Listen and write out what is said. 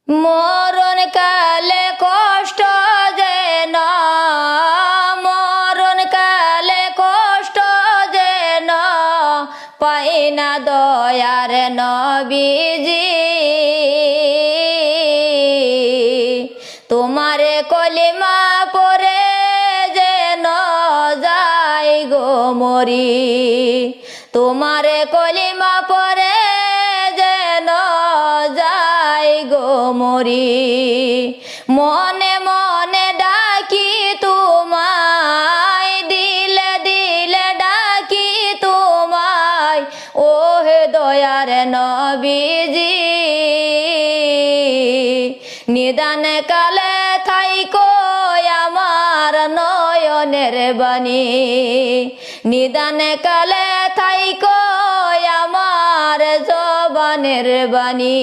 মরণ কালে কষ্ট যেন, মরণ কালে কষ্ট যেন পাই না দয়ার নবীজি। তোমারে কলিমা পরে যেন যাই গো মরি, তোমারে কলিমা পরে যেন যাই গো মরি। মনে মনে ডাকি তোমায়, দিলে দিলে ডাকি তোমায়, ও হে দয়ার নবীজি। নিদান কালে থাইকো আমার নয়নের বাণী, নিদান কালে থাইকো আমার জবানের বাণী।